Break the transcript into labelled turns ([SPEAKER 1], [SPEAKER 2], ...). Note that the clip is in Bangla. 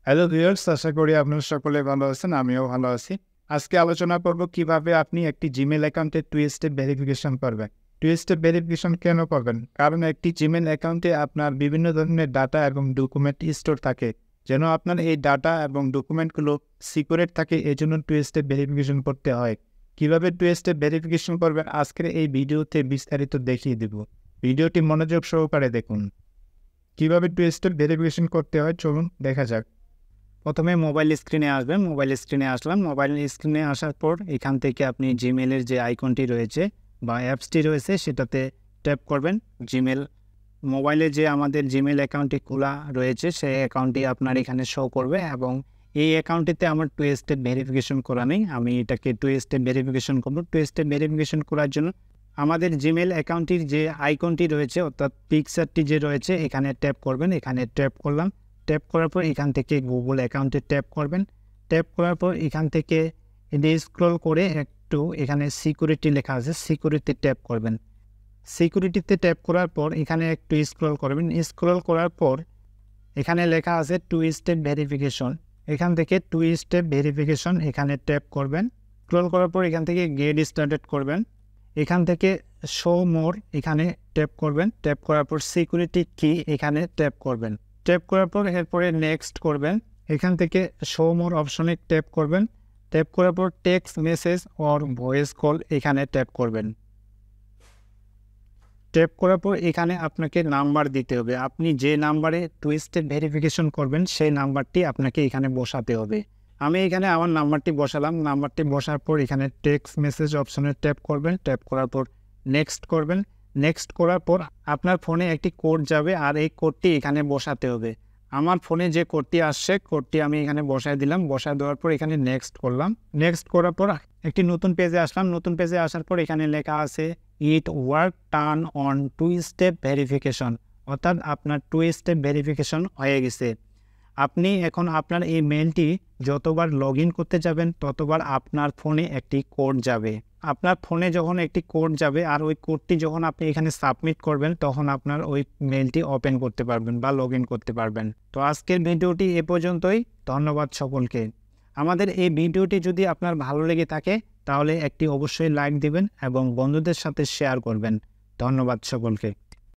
[SPEAKER 1] হ্যালো ভিউয়ার্স, আশা করি আপনারা সকলে ভালো আছেন। আমিও ভালো আছি। আজকে আলোচনা করব কিভাবে আপনি একটি জিমেইল অ্যাকাউন্টে টু স্টেপ ভেরিফিকেশন করবেন। টু স্টেপ ভেরিফিকেশন কেন করবেন? কারণ একটি জিমেইল অ্যাকাউন্টে আপনার বিভিন্ন ধরনের ডাটা এবং ডকুমেন্ট স্টোর থাকে। যেন আপনার এই ডাটা এবং ডকুমেন্টগুলো সিকিউরেট থাকে, এজন্য টু স্টেপ ভেরিফিকেশন করতে হয়। কিভাবে টু স্টেপ ভেরিফিকেশন করবেন আজকের এই ভিডিওতে বিস্তারিত দেখিয়ে দেব। ভিডিওটি মনোযোগ সহকারে দেখুন। কিভাবে টু স্টেপ ভেরিফিকেশন করতে হয় চলুন দেখা যাক। প্রথমে মোবাইল স্ক্রিনে আসবেন। মোবাইল স্ক্রিনে আসলাম। মোবাইল স্ক্রিনে আসার পর এখান থেকে আপনি জিমেইলের যে আইকনটি রয়েছে বা অ্যাপসটি রয়েছে সেটাতে ট্যাপ করবেন। জিমেইল মোবাইলে যে আমাদের জিমেইল অ্যাকাউন্টটি খোলা রয়েছে সেই অ্যাকাউন্টটি আপনার এখানে শো করবে এবং এই অ্যাকাউন্টটিতে আমার টু স্টেপ ভেরিফিকেশন করা নেই। আমি এটাকে টু স্টেপ ভেরিফিকেশন করব। টু স্টেপ ভেরিফিকেশন করার জন্য আমাদের জিমেইল অ্যাকাউন্টটির যে আইকনটি রয়েছে অর্থাৎ পিকচারটি যে রয়েছে এখানে ট্যাপ করবেন। এখানে ট্যাপ করলাম। ট্যাপ করার পর এখান থেকে গুগল অ্যাকাউন্টে ট্যাপ করবেন। ট্যাপ করার পর এখান থেকে স্ক্রল করে একটু এখানে সিকিউরিটি লেখা আছে, সিকিউরিটি ট্যাপ করবেন। সিকিউরিটিতে ট্যাপ করার পর এখানে একটু স্ক্রল করবেন। স্ক্রল করার পর এখানে লেখা আছে টু স্টেপ ভেরিফিকেশন। এখান থেকে টু স্টেপ ভেরিফিকেশন এখানে ট্যাপ করবেন। স্ক্রল করার পর এখান থেকে গেট স্টার্টেড করবেন। এখান থেকে শো মোর এখানে ট্যাপ করবেন। ট্যাপ করার পর সিকিউরিটি কি এখানে ট্যাপ করবেন। ট্যাপ করার পর এরপরে নেক্সট করবেন। এখান থেকে শো মোর অপশনে ট্যাপ করবেন। ট্যাপ করার পর text message or voice call এখানে ট্যাপ করবেন। ট্যাপ করার পর এখানে আপনাকে নাম্বার দিতে হবে। আপনি যে নাম্বারে টু স্টেপ ভেরিফিকেশন করবেন সেই নাম্বারটি আপনাকে এখানে বসাতে হবে। আমি এখানে আমার নাম্বারটি বসালাম। নাম্বারটি বসার পর এখানে টেক্সট মেসেজ অপশনে ট্যাপ করবেন। ট্যাপ করার পর নেক্সট করবেন। নেক্সট করার পর আপনার ফোনে একটি কোড যাবে আর এই কোডটি এখানে বসাতে হবে। আমার ফোনে যে কোডটি আসছে কোডটি আমি এখানে বসায় দিলাম। বসায় দেওয়ার পর এখানে নেক্সট করলাম। নেক্সট করার পর একটি নতুন পেজে আসলাম। নতুন পেজে আসার পর এখানে লেখা আছে it work turn on two step verification, অর্থাৎ আপনার টু স্টেপ ভেরিফিকেশন হয়ে গেছে। আপনি এখন আপনার এই মেইলটি যতবার লগ ইন করতে যাবেন ততবার আপনার ফোনে একটি কোড যাবে। আপনার ফোনে যখন একটি কোড যাবে আর ওই কোডটি যখন আপনি এখানে সাবমিট করবেন তখন আপনার ওই মেইলটি ওপেন করতে পারবেন বা লগ ইন করতে পারবেন। তো আজকের ভিডিওটি এ পর্যন্তই। ধন্যবাদ সকলকে। আমাদের এই ভিডিওটি যদি আপনার ভালো লেগে থাকে তাহলে একটি অবশ্যই লাইক দিবেন এবং বন্ধুদের সাথে শেয়ার করবেন। ধন্যবাদ সকলকে।